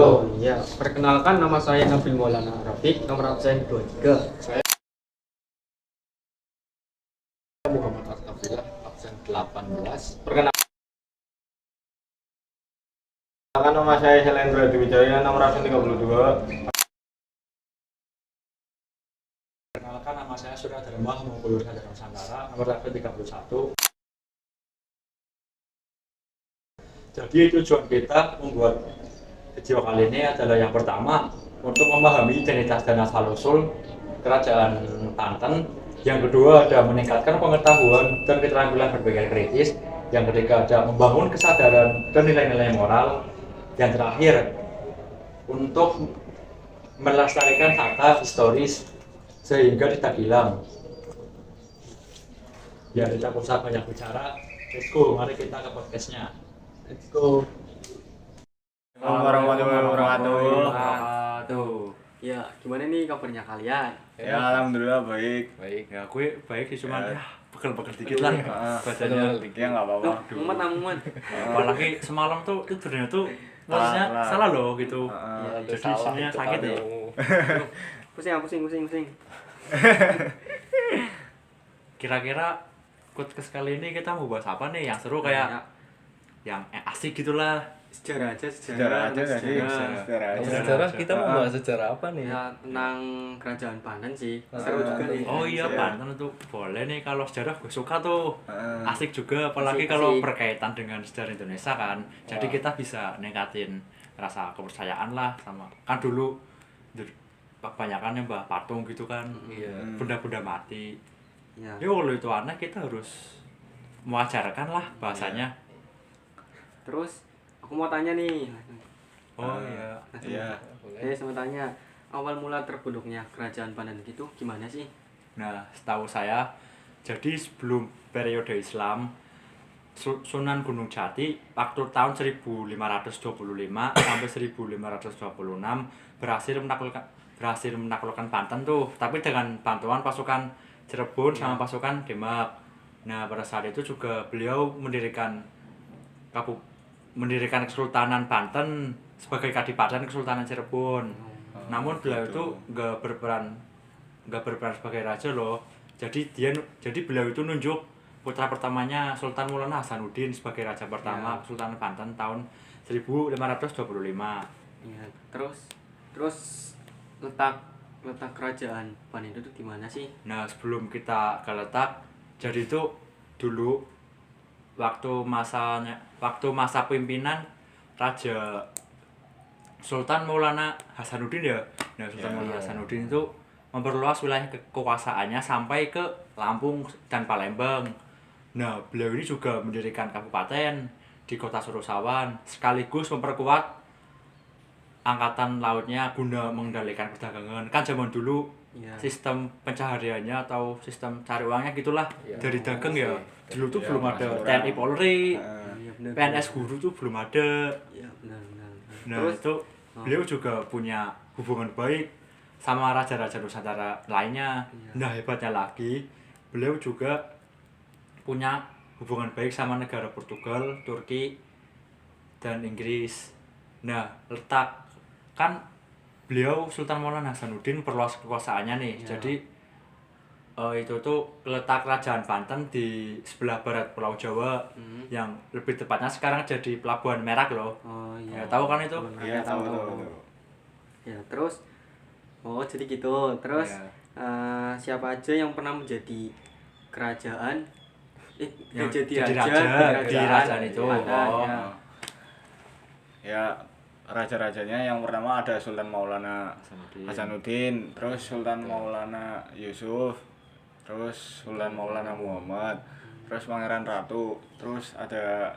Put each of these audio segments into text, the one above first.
Oh iya, perkenalkan nama saya Nabil Maulana Rafiq, nomor absen 23. Saya Muhammad Astafillah, absen 18. Perkenalkan Nama saya Helendra Diwijaya, nomor absen 32. Perkenalkan nama saya Surya Dharma Mengkulur Sadar Nusantara, nomor absen 31. Jadi tujuan kita membuat video kali ini adalah yang pertama untuk memahami identitas dan asal-usul kerajaan Banten. Yang kedua ada meningkatkan pengetahuan dan keterampilan berpikir kritis. Yang ketiga ada membangun kesadaran dan nilai-nilai moral. Yang terakhir untuk melestarikan fakta historis sehingga tidak hilang. Ya tidak usah banyak bicara. Let's go, mari kita ke podcastnya. Let's go. Assalamualaikum warahmatullahi wabarakatuh. Ya, gimana nih kabarnya kalian? Ya, alhamdulillah baik. Ya gue baik sih cuman Ya. pegel-pegel dikit lah badannya. Ya nggak apa-apa. Mumet. Apalagi semalam tuh tidurnya tuh maksudnya salah loh gitu. Jadi sininya sakit ya. Pusing. Kira-kira podcast kali ini kita mau bahas apa nih yang seru kayak yang asik gitulah. Sejarah aja. Sejarah Sejarah kita mau bahas sejarah apa nih? Ya, tentang kerajaan Banten sih. Seru juga nih. Oh iya, Banten tuh boleh nih kalau sejarah gue suka tuh. Asik juga apalagi Asik. kalau berkaitan dengan sejarah Indonesia kan. Jadi kita bisa ningkatin rasa kepercayaan lah sama kan dulu kebanyakan yang mbah patung gitu kan. Iya. Benda-benda mati. Ya. Ya kalau itu aneh kita harus mewajarkan lah bahasanya. Terus aku mau tanya nih. Oh iya. Iya. Saya mau tanya, awal mula terbentuknya kerajaan Banten itu gimana sih? Nah, setahu saya jadi sebelum periode Islam Sunan Gunung Jati waktu tahun 1525 sampai 1526 berhasil menaklukkan Banten tuh, tapi dengan bantuan pasukan Cirebon sama pasukan Demak. Nah, pada saat itu juga beliau mendirikan Kesultanan Banten sebagai kadipaten Kesultanan Cirebon. Namun beliau itu nggak berperan sebagai raja loh. Jadi beliau itu nunjuk putra pertamanya Sultan Maulana Hasanuddin sebagai raja pertama Kesultanan Banten tahun 1525. Ya, terus letak kerajaan Banten itu di mana sih? Nah, sebelum kita ke letak, jadi itu dulu waktu masa pimpinan Raja Sultan Maulana Hasanuddin ya. Nah, Sultan Maulana Hasanuddin itu memperluas wilayah kekuasaannya sampai ke Lampung dan Palembang. Nah, beliau ini juga mendirikan kabupaten di kota Surosawan sekaligus memperkuat angkatan lautnya guna mengendalikan perdagangan. Kan zaman dulu sistem pencahariannya atau sistem cari uangnya gitulah dari dagang ya. Dulu tuh belum ada TNI Polri, Iya, benar. PNS guru tuh belum ada. Ya, benar. Nah, Terus itu beliau juga punya hubungan baik sama raja-raja Nusantara lainnya. Nah, hebatnya lagi, beliau juga punya hubungan baik sama negara Portugal, Turki, dan Inggris. Nah, kan beliau Sultan Maulana Hasanuddin perluas kekuasaannya nih. Jadi itu tuh letak kerajaan Banten di sebelah barat Pulau Jawa yang lebih tepatnya sekarang jadi Pelabuhan Merak loh. Oh iya. Ya, tahu kan itu? Iya, tahu. Ya, terus jadi gitu. Terus Ya. siapa aja yang pernah menjadi kerajaan Yang jadi jadi raja di kerajaan itu. Ada, Oh. ya. Ya, raja-rajanya yang pertama ada Sultan Maulana Hasanuddin. Hasanuddin, terus Sultan Maulana Yusuf, terus Sultan Maulana Muhammad, terus Pangeran Ratu, terus ada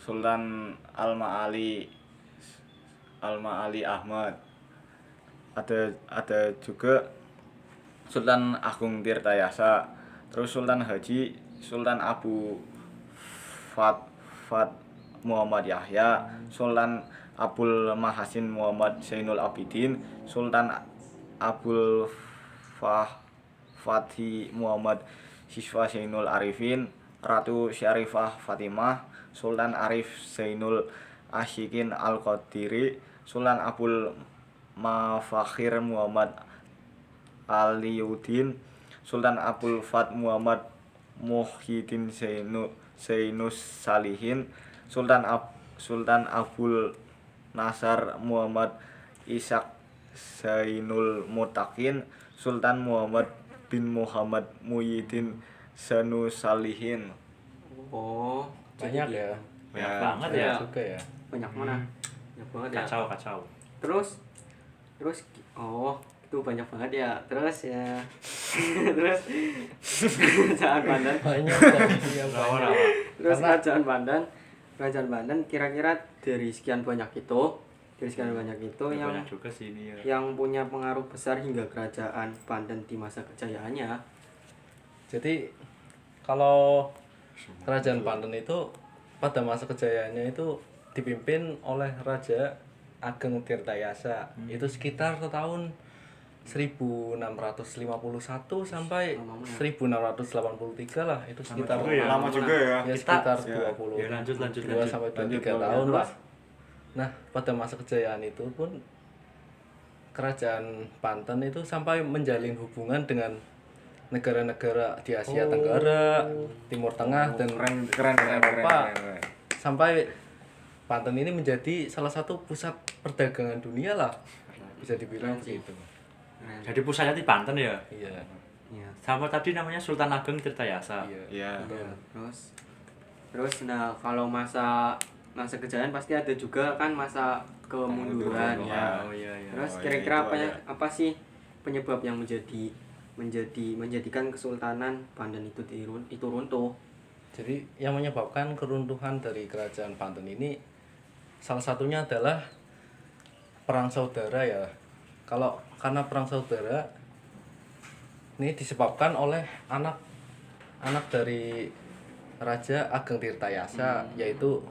Sultan Al-Ma'ali Ahmad. Ada juga Sultan Agung Tirtayasa, terus Sultan Haji Sultan Abu Fat Muhammad Yahya, Sultan Abul Mahasin Muhammad Zainul Abidin, Sultan Abul Fathi Muhammad Siswa Zainul Arifin, Ratu Syarifah Fatimah, Sultan Arif Zainul Asyikin Al-Qadiri, Sultan Abul Mafakhir Muhammad Aliyuddin, Sultan Abul Fat Muhammad Muhyiddin Zainus Salihin, Sultan Abul Nasar Muhammad Ishaq Zainul Mutakin, Sultan Muhammad bin Muhammad Muhyiddin Zanus Salihin. Oh, Banyak jadi ya. Banyak Ya, banget iya. ya. Juga ya. banyak mana? Banyak banget ya. Kacau. Terus oh itu banyak banget ya. Terus ya terus kerajaan Banten. Banyak kok. Iya Rawa. banyak. Terus Karena- kerajaan Banten kira-kira dari sekian banyak itu yang Banyak juga sih ini ya. yang punya pengaruh besar hingga kerajaan Banten di masa kejayaannya. Jadi kalau kerajaan Banten itu pada masa kejayaannya itu dipimpin oleh Raja Ageng Tirtayasa. Itu sekitar tahun 1651 sampai 1683 lah, itu sekitar juga ya. Lama juga ya. ya Kita- sekitar ya. 20 Ya, lanjut. 2 sampai 23 Lanjut, tahun terus? lah. Nah, pada masa kejayaan itu pun kerajaan Banten itu sampai menjalin hubungan dengan negara-negara di Asia Tenggara, Timur Tengah dan Keren. Eropa. Sampai Banten ini menjadi salah satu pusat perdagangan dunia lah, bisa dibilang gitu. Keren. Jadi pusatnya di Banten ya. Iya. Iya. Sama tadi namanya Sultan Ageng Tirtayasa. Iya. Iya. Iya. Terus nah kalau masa kejayaan pasti ada juga kan masa kemunduran ya. Oh iya. Terus Oh, iya, kira-kira itu ada. apa sih penyebab yang menjadikan Kesultanan Banten itu runtuh? Jadi yang menyebabkan keruntuhan dari kerajaan Banten ini salah satunya adalah perang saudara ya. Karena perang saudara ini disebabkan oleh anak dari Raja Ageng Tirtayasa, yaitu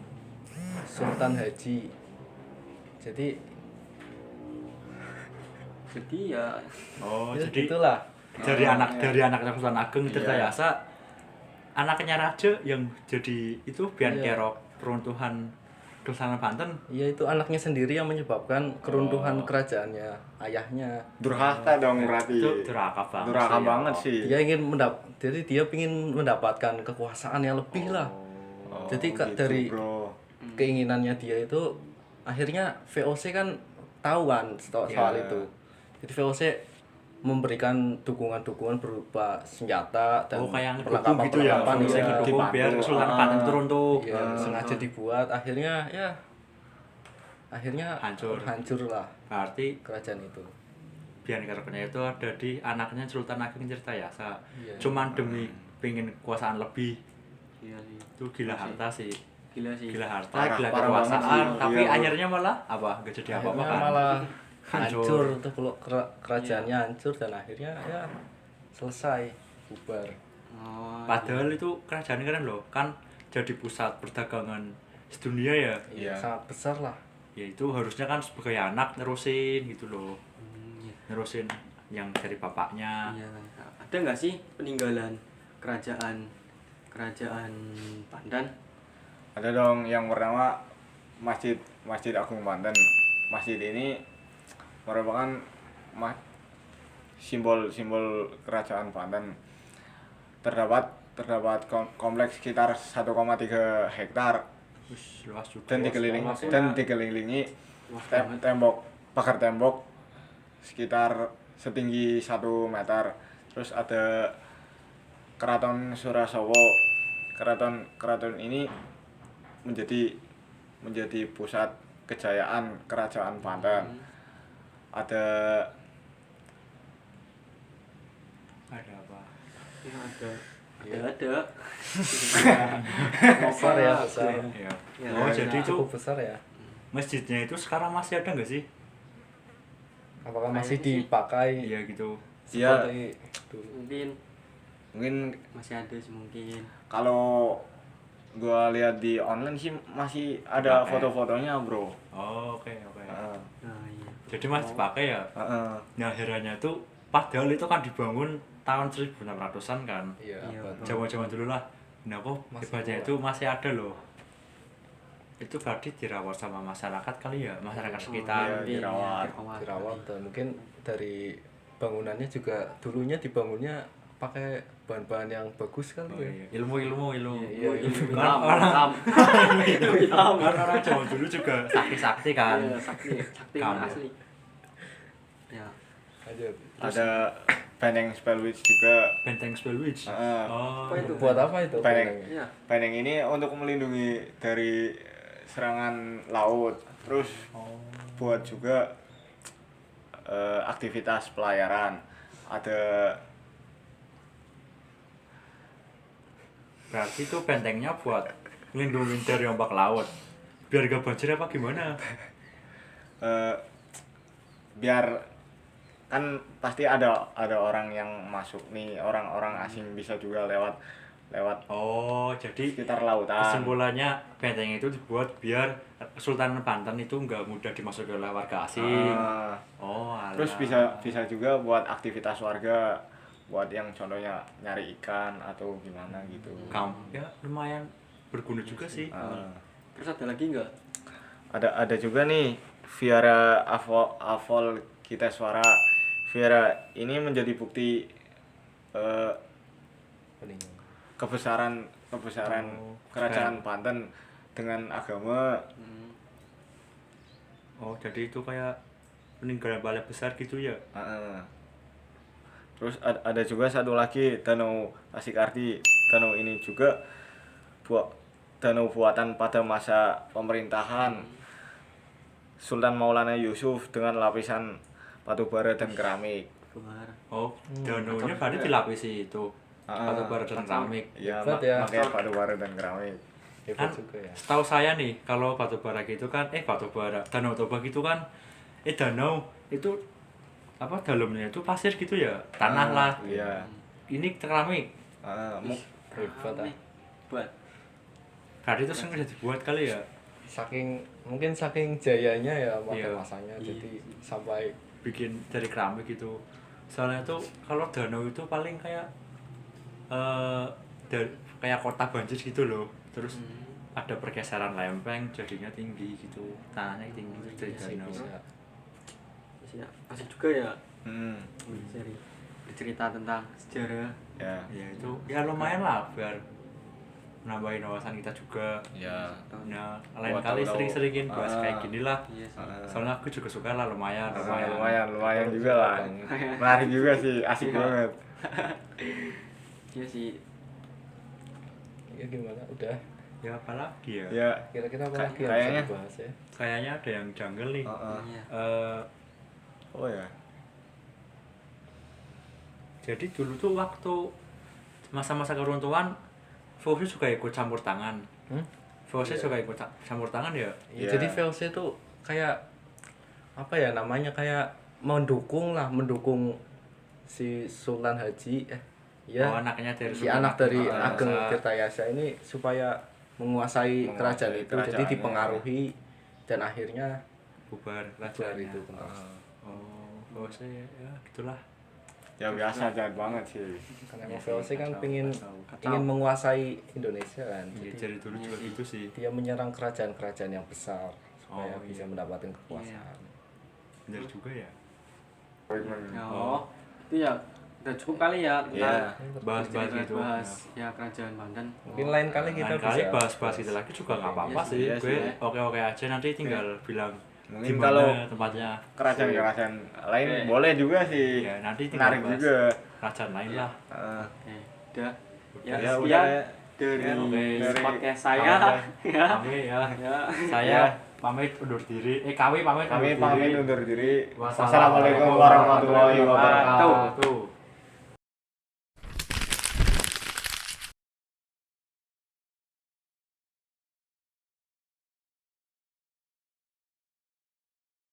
Sultan Haji. Jadi Ya Oh, ya jadi gitulah. dari Oh, anak iya. dari anak Sultan Ageng Iya. Tirtayasa, anaknya raja yang jadi itu biar Iya. kerok peruntuhan Kesultanan Banten. Ya itu anaknya sendiri yang menyebabkan keruntuhan kerajaannya ayahnya. Durhaka dong berarti. Itu durhaka banget. Durhaka sih, ya. banget sih. Dia ingin jadi dia ingin mendapatkan kekuasaan yang lebih lah. Oh, Jadi gitu, dari bro. keinginannya dia itu akhirnya VOC kan tahu kan soal Iya. itu. Jadi VOC memberikan dukungan berupa senjata dan Oh, kayak ngedukung gitu ya. perlengkapan Bisa iya. ngedukung dibantu. biar Kesultanan Banten itu runtuh. Iya, sengaja dibuat akhirnya hancur lah Berarti kerajaan itu. biar keroknya itu ada di anaknya Sultan Ageng Tirtayasa. Iya. Cuman demi pengen kekuasaan lebih. Iya sih. Itu gila harta sih. Gila sih. Gila harta, Parah, gila parah banget kekuasaan, sih. tapi Iya, bro. akhirnya malah apa? Gak jadi apa-apa Akhirnya kan. malah Hancur. hancur tuh kalau kerajaannya hancur dan akhirnya ya selesai bubar. Oh, Padahal itu kerajaan keren loh, kan jadi pusat perdagangan sedunia ya. Iya. Sangat besar lah. Ya itu harusnya kan sebagai anak nerusin gitu loh. iya. Nerusin yang dari bapaknya. Iya. Ada nggak sih peninggalan kerajaan Banten? Ada dong, yang pertama Masjid Agung Banten. Masjid ini merupakan simbol kerajaan Banten. Terdapat kompleks sekitar 1,3 hektar Wih, luas juga. dan dikelilingi Luas banget. pagar tembok sekitar setinggi 1 meter. Terus ada Keraton Surasawa. Keraton ini menjadi pusat kejayaan kerajaan Banten. Ada Ada apa? Ya, ada. Besar ya, besar. Ya. Ya, Oh, ada. jadi itu Cukup besar ya. masjidnya itu sekarang masih ada nggak sih? Apakah masih Kayaknya sih. dipakai Iya gitu. Iya. seperti dulu? Mungkin mungkin masih ada sih mungkin. kalau gua lihat di online sih masih ada Dipakai. foto-fotonya, bro. Oh, oke. Heeh. Nah, iya. Jadi masih dipakai ya. Heeh. Nah, herannya tuh padahal itu kan dibangun tahun 1600-an kan. Iya, Iya, betul. Zaman-zaman dulu lah. Nah, kok Masih hebatnya ada. itu masih ada loh. itu berarti dirawat sama masyarakat kali ya, masyarakat sekitar. Iya, dirawat. dirawat dan mungkin dari bangunannya juga dulunya dibangunnya pakai bahan-bahan yang bagus kali Oh, ya. iya. Ilmu. Iya, Hitam, Kan orang Jawa dulu juga sakti-sakti kan. Iya, sakti Kamu. asli. Ya. Lanjut. Ada Benteng Spellwitch juga. Benteng Spellwitch. Heeh. Oh. Apa itu? Buat apa itu? Benteng. Iya. Benteng ini untuk melindungi dari serangan laut. Terus buat juga aktivitas pelayaran. Ada Berarti itu bentengnya buat ngelindungin dari ombak laut. Biar gak banjir apa gimana? biar kan pasti ada orang yang masuk nih, orang-orang asing bisa juga lewat Oh, jadi sekitar lautan. kesimpulannya benteng itu dibuat biar Sultan Banten itu nggak mudah dimasuki oleh warga asing. Ah, Oh, alah. terus bisa juga buat aktivitas warga, buat yang contohnya nyari ikan atau gimana gitu. Ya lumayan berguna juga sih. Ah. Terus ada lagi enggak? Ada juga nih Viara Avol kita suara. Viara ini menjadi bukti Peninggalan. kebesaran Oh, kerajaan Banten dengan agama. Oh, jadi itu kayak peninggalan balai besar gitu ya. Heeh. Terus ada juga satu lagi Danau Pasikardi. Danau ini juga danau buatan pada masa pemerintahan Sultan Maulana Yusuf dengan lapisan batu bara dan keramik. Keluar. Oh, danaunya berarti dilapisi itu. Batu bara dan keramik. Ya, Hebat ya. makanya batu bara dan keramik. Hebat Kan juga ya. setahu saya nih, kalau batu bara gitu kan, batu bara, Danau Toba gitu kan, danau itu apa dalamnya itu pasir gitu ya, tanah lah. Iya. Ini keramik. Hebat ah. Buat. Berarti itu sengaja dibuat kali ya. Mungkin saking jayanya ya pada Iya. masanya jadi sampai Bikin dari keramik gitu. Soalnya tuh kalau danau itu paling kayak kayak kota banjir gitu loh. Terus ada pergeseran lempeng jadinya tinggi gitu, tanahnya tinggi terus dari danau. bisa Ya, asik juga ya. Hmm. Seri bercerita tentang sejarah. Ya. Ya itu ya lumayan lah biar nambahin wawasan kita juga. Ya. Nah, lain Buat kali tahu-tahu. sering-seringin bahas kayak gini lah. Iya sih. Soalnya aku juga suka lah lumayan. Lumayan juga lah. Menarik juga sih, asik banget. Iya sih. ya gimana udah Ya apalagi ya. Ya. kira-kira apa lagi yang Kayaknya. bisa dibahas ya Kayaknya ada yang jungle nih. Iya. Oh ya. Jadi dulu tuh waktu masa-masa keruntuhan Fauzi juga ikut campur tangan. Fauzi juga ikut campur tangan ya. Ya, Iya. jadi VOC itu kayak apa ya namanya kayak mendukung si Sultan Haji ya Oh, anaknya dari si Sultan anak dari Sultan Ageng Masa. Tirtayasa ini supaya menguasai kerajaan itu jadi kerajaannya. dipengaruhi dan akhirnya bubar bubar kerajaan itu tuntas. Oh, Fauzi ya gitulah. Ya biasa jahat banget sih. Karena Iya emang sih, VOC kan kacau, ingin kacau. ingin menguasai Indonesia kan Ya, jadi dari dulu juga gitu sih. dia menyerang kerajaan-kerajaan yang besar supaya Oh, bisa iya. mendapatkan kekuasaan. Bener juga ya. Oh, itu ya udah cukup kali ya Iya. Bahas-bahas gitu. bahas ya kerajaan Banten. Mungkin lain kali kita Lain kali bisa bahas-bahas gitu lagi juga nggak apa-apa Iya sih. iya Gue sih. oke-oke aja nanti tinggal bilang Mungkin gimana kalau tempatnya. kerajaan-kerajaan lain Oke. boleh juga sih. Ya, nanti tinggal Menarik bahas juga. kerajaan lain lah. Heeh. Oke, udah. Ya, Ya, sekian udah ya. dari Ya, oke. podcast saya. Ya. Kami ya. Ya. Saya Ya. pamit undur diri. Kami pamit Kami undur pamit diri. undur diri. Wassalamualaikum Wassalamualaikum warahmatullahi wabarakatuh. wabarakatuh.